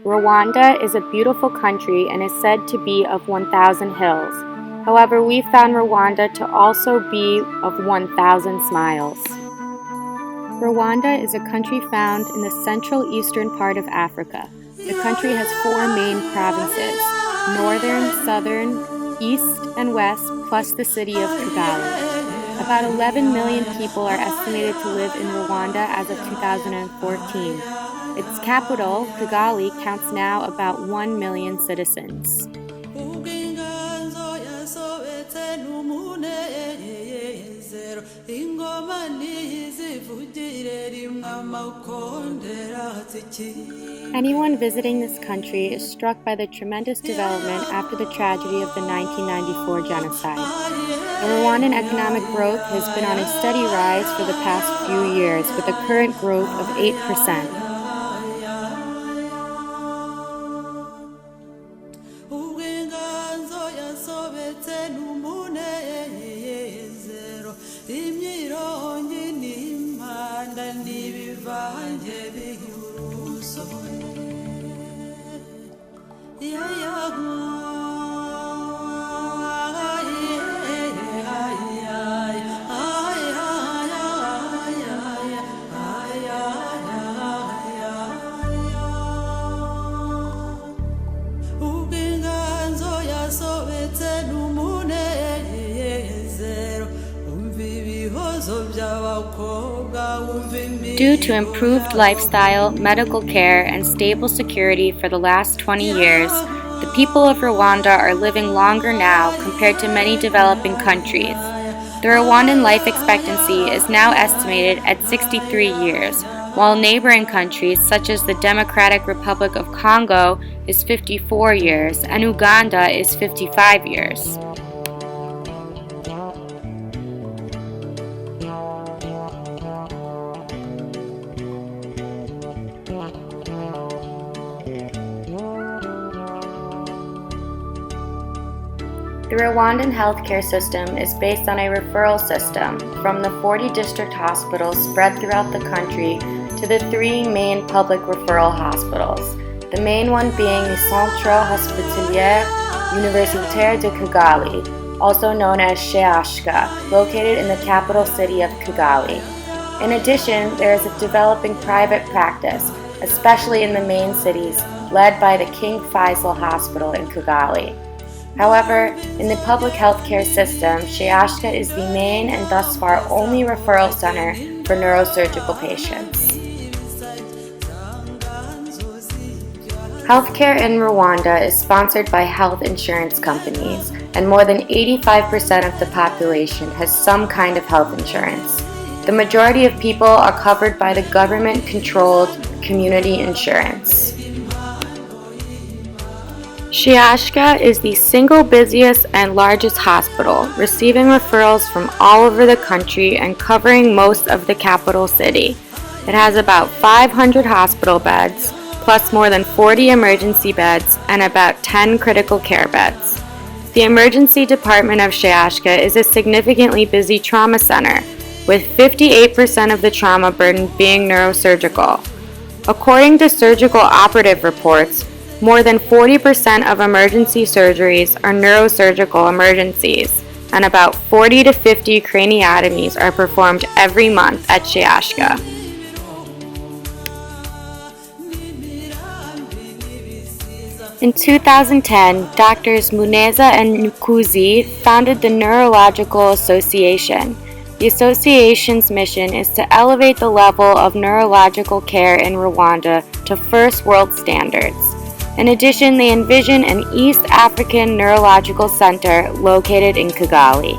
Rwanda is a beautiful country and is said to be of 1,000 hills. However, we found Rwanda to also be of 1,000 smiles. Rwanda is a country found in the central eastern part of Africa. The country has 4 main provinces: northern, southern, east, and west, plus the city of Kigali. About 11 million people are estimated to live in Rwanda as of 2014. Its capital, Kigali, counts now about 1 million citizens. Anyone visiting this country is struck by the tremendous development after the tragedy of the 1994 genocide. The Rwandan economic growth has been on a steady rise for the past few years, with a current growth of 8%. Due to improved lifestyle, medical care, and stable security for the last 20 years, the people of Rwanda are living longer now compared to many developing countries. The Rwandan life expectancy is now estimated at 63 years, while neighboring countries such as the Democratic Republic of Congo is 54 years and Uganda is 55 years. The Rwandan healthcare system is based on a referral system from the 40 district hospitals spread throughout the country to the 3 main public referral hospitals, the main one being the Centre Hospitalier Universitaire de Kigali, also known as CHUK, located in the capital city of Kigali. In addition, there is a developing private practice, especially in the main cities, led by the King Faisal Hospital in Kigali. However, in the public healthcare system, CHUK is the main and thus far only referral center for neurosurgical patients. Healthcare in Rwanda is sponsored by health insurance companies, and more than 85% of the population has some kind of health insurance. The majority of people are covered by the government-controlled community insurance. CHUK is the single busiest and largest hospital, receiving referrals from all over the country and covering most of the capital city. It has about 500 hospital beds, plus more than 40 emergency beds and about 10 critical care beds. The emergency department of CHUK is a significantly busy trauma center, with 58% of the trauma burden being neurosurgical. According to surgical operative reports, more than 40% of emergency surgeries are neurosurgical emergencies, and about 40 to 50 craniotomies are performed every month at CHUK. In 2010, Drs. Muneza and Nkuzi founded the Neurological Association. The association's mission is to elevate the level of neurological care in Rwanda to first world standards. In addition, they envision an East African Neurological Center located in Kigali.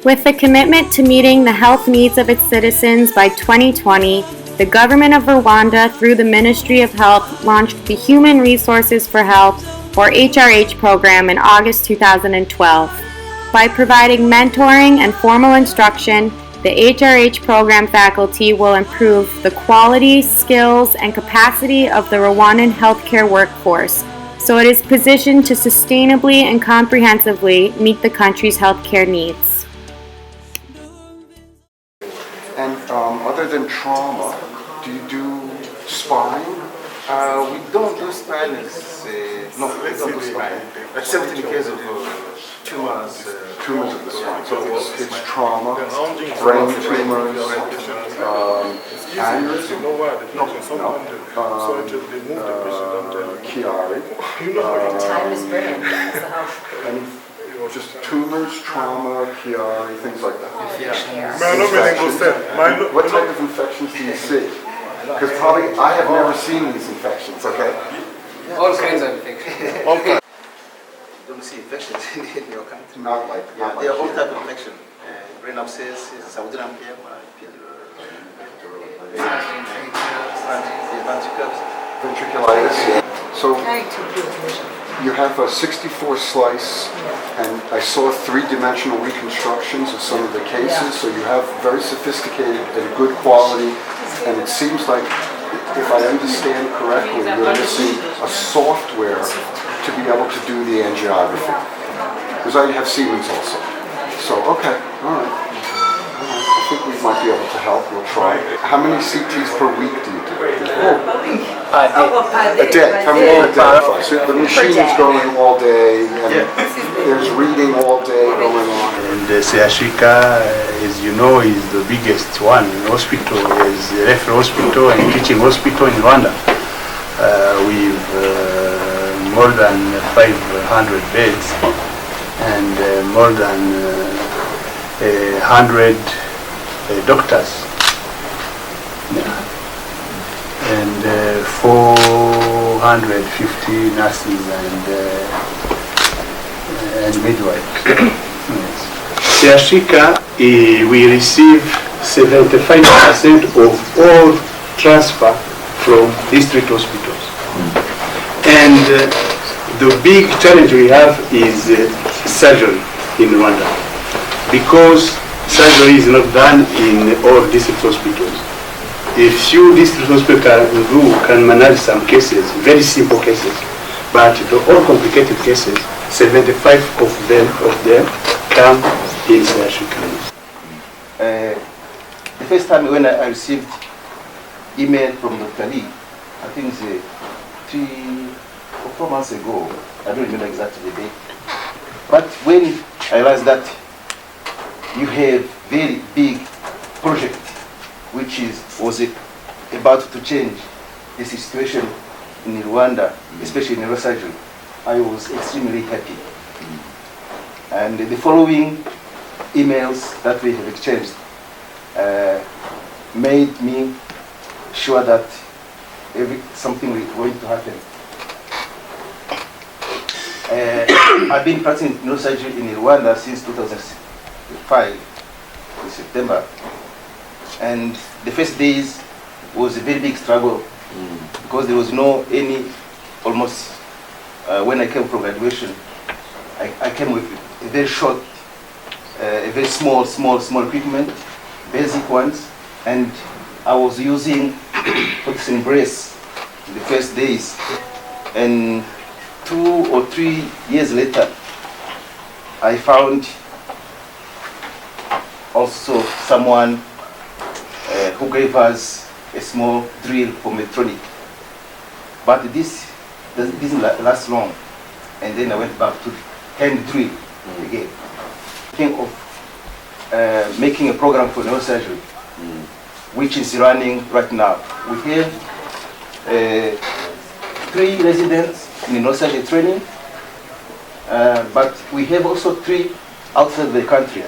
With the commitment to meeting the health needs of its citizens by 2020, the government of Rwanda, through the Ministry of Health, launched the Human Resources for Health, or HRH program in August 2012. By providing mentoring and formal instruction, The HRH program faculty will improve the quality, skills, and capacity of the Rwandan healthcare workforce, so it is positioned to sustainably and comprehensively meet the country's healthcare needs. And other than trauma, do you do spine? We don't do spine. No, we don't do spine. Except in the case of tumors. Tumors of the spine. So it's trauma, brain tumors, aneurysm. Kigali. Time is brand. And just tumors, trauma, Kigali, things like that. What type of infections do you see? Because probably I have never seen these infections, okay? All kinds of infections. All kinds. You don't see infections in your country. Not like They are all type of infection. Brain abscess, Saudiran ventriculitis. Yeah. So you have a 64 slice, and I saw three-dimensional reconstructions of some of the cases. So you have very sophisticated and good quality. And it seems like, if I understand correctly, you're missing a software to be able to do the angiography. Because I have Siemens also. So, okay, all right. I think we might be able to help. We'll try. How many CTs per week do you do? A day. How many per day? So the machine is going all day, and there's reading all day going on. And the CHUK, as you know, is the biggest one hospital, is a referral hospital and teaching hospital in Rwanda. With more than 500 beds and more than 100 doctors. And 450 nurses and midwives. Yes. CHUK, we receive 75% of all transfer from district hospitals. And the big challenge we have is surgery in Rwanda, because surgery is not done in all district hospitals. A few district hospitals can manage some cases, very simple cases, but the all complicated cases, 75 of them come in CHUK. The first time when I received email from Dr. Lee, I think it's 3 or 4 months ago, I don't remember exactly the date, but when I realized that you have very big project which was about to change the situation in Rwanda, especially in neurosurgery, I was extremely happy. And the following emails that we have exchanged made me sure that something was going to happen. I've been practicing neurosurgery in Rwanda since 2005, in September. And the first days was a very big struggle because there was almost when I came from graduation, I came with a very short, a very small equipment, basic ones, and I was using protection brace in the first days. And 2 or 3 years later, I found also someone who gave us a small drill for Medtronic. But this didn't last long. And then I went back to hand drill again. Think of making a program for neurosurgery, which is running right now. We have 3 residents in neurosurgery training, but we have also 3 outside the country.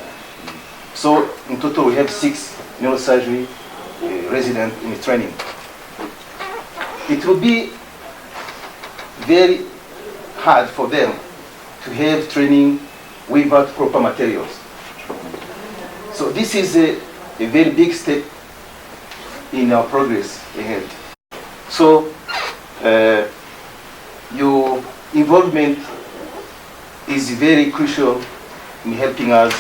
So in total we have 6 neurosurgery residents in training. It will be very hard for them to have training without proper materials. So this is a very big step in our progress ahead. So your involvement is very crucial in helping us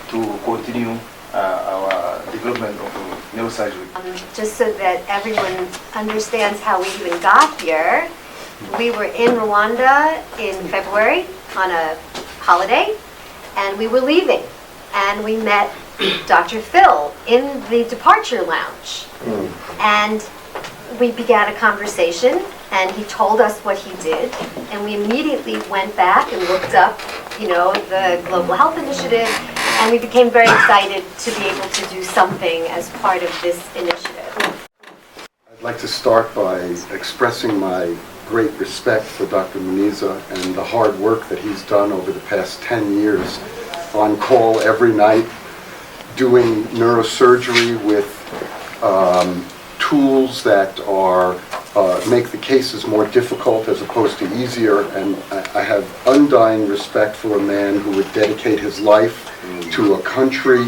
to continue our development of neurosurgery. Just so that everyone understands how we even got here, we were in Rwanda in February on a holiday, and we were leaving, and we met Dr. Phil in the departure lounge, and we began a conversation, and he told us what he did, and we immediately went back and looked up, you know, the Global Health Initiative, and we became very excited to be able to do something as part of this initiative. I'd like to start by expressing my great respect for Dr. Muniza and the hard work that he's done over the past 10 years, on call every night, doing neurosurgery with tools that are make the cases more difficult as opposed to easier, and I have undying respect for a man who would dedicate his life to a country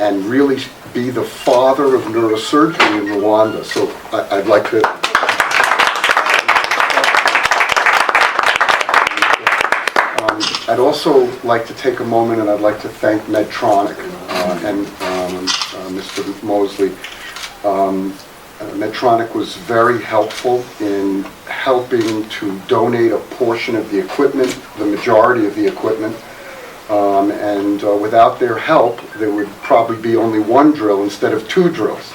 and really be the father of neurosurgery in Rwanda. So I'd like to I'd also like to take a moment, and I'd like to thank Medtronic and Mr. Mosley. Medtronic was very helpful in helping to donate a portion of the equipment, the majority of the equipment, and without their help, there would probably be only one drill instead of two drills.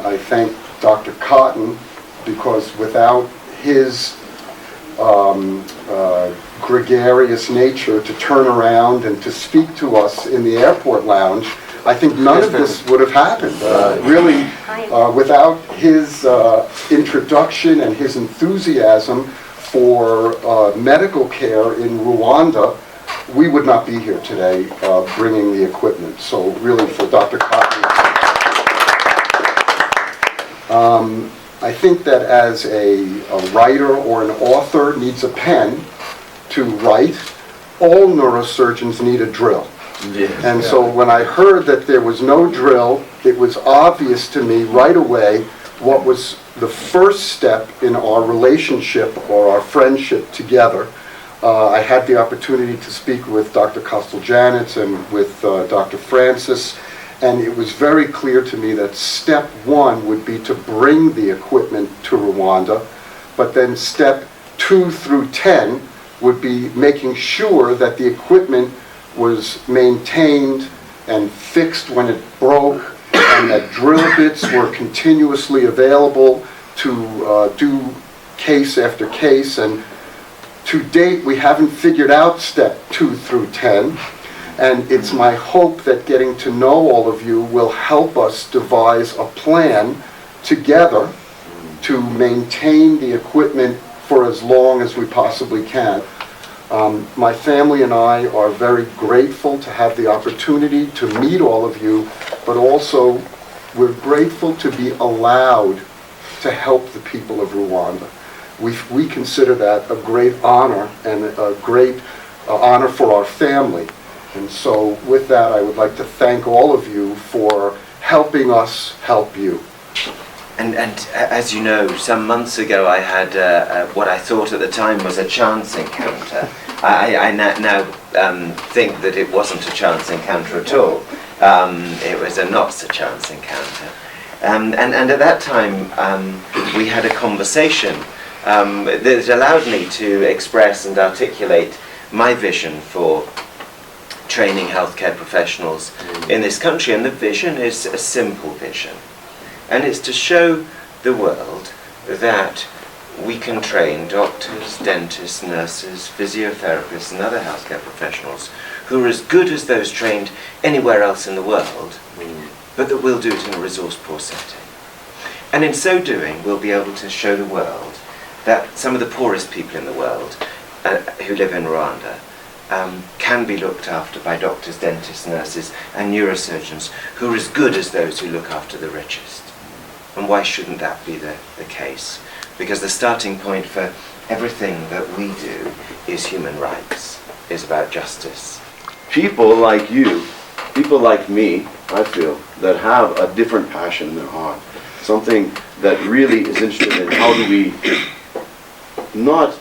I thank Dr. Cotton, because without his gregarious nature to turn around and to speak to us in the airport lounge, I think none of this would have happened. Really, without his introduction and his enthusiasm for medical care in Rwanda, we would not be here today bringing the equipment. So really, for Dr. Cotton, I think that as a writer or an author needs a pen to write, all neurosurgeons need a drill. Yes. And so when I heard that there was no drill, it was obvious to me right away what was the first step in our relationship or our friendship together. I had the opportunity to speak with Dr. Kosteljanitz and with Dr. Francis, and it was very clear to me that step one would be to bring the equipment to Rwanda, but then step 2 through 10 would be making sure that the equipment was maintained and fixed when it broke, and that drill bits were continuously available to do case after case. And to date, we haven't figured out step 2 through 10. And it's my hope that getting to know all of you will help us devise a plan together to maintain the equipment for as long as we possibly can. My family and I are very grateful to have the opportunity to meet all of you, but also we're grateful to be allowed to help the people of Rwanda. We consider that a great honor, and a great honor for our family. And so with that, I would like to thank all of you for helping us help you. And as you know, some months ago I had what I thought at the time was a chance encounter. I now think that it wasn't a chance encounter at all. It was a not so chance encounter. And at that time we had a conversation that allowed me to express and articulate my vision for training healthcare professionals in this country. And the vision is a simple vision. And it's to show the world that we can train doctors, dentists, nurses, physiotherapists and other healthcare professionals who are as good as those trained anywhere else in the world, but that we'll do it in a resource-poor setting. And in so doing, we'll be able to show the world that some of the poorest people in the world who live in Rwanda can be looked after by doctors, dentists, nurses and neurosurgeons who are as good as those who look after the richest. And why shouldn't that be the case? Because the starting point for everything that we do is human rights, is about justice. People like you, people like me, I feel, that have a different passion in their heart, something that really is interested in how do we not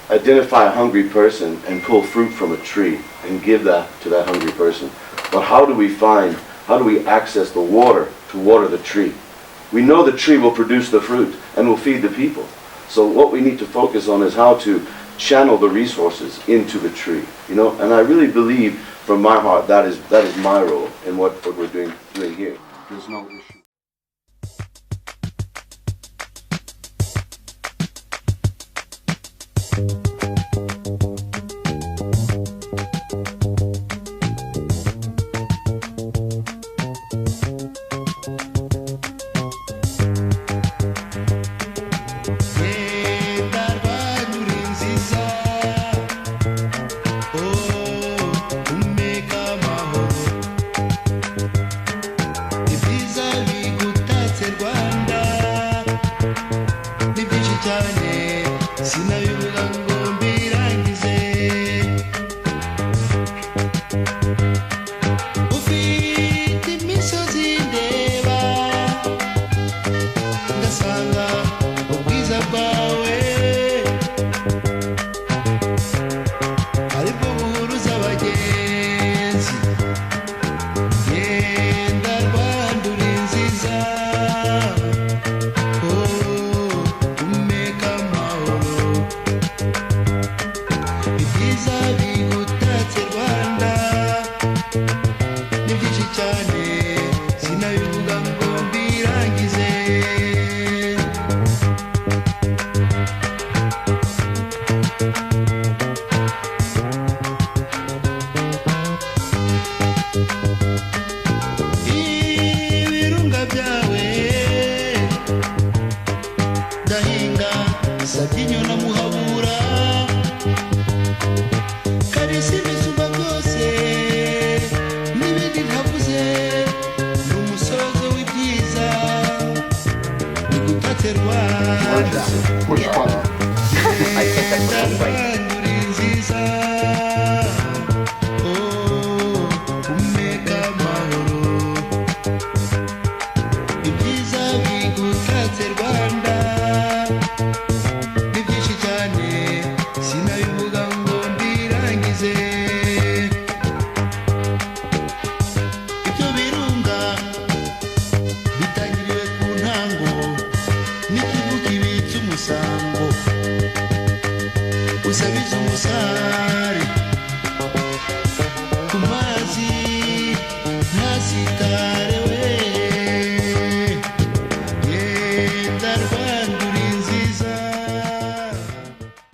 identify a hungry person and pull fruit from a tree and give that to that hungry person. But how do we access the water to water the tree? We know the tree will produce the fruit and will feed the people. So what we need to focus on is how to channel the resources into the tree, you know. And I really believe, from my heart, that is my role in what we're doing here. There's no issue. Push button. I think that's the wrong way. Usabiza umusango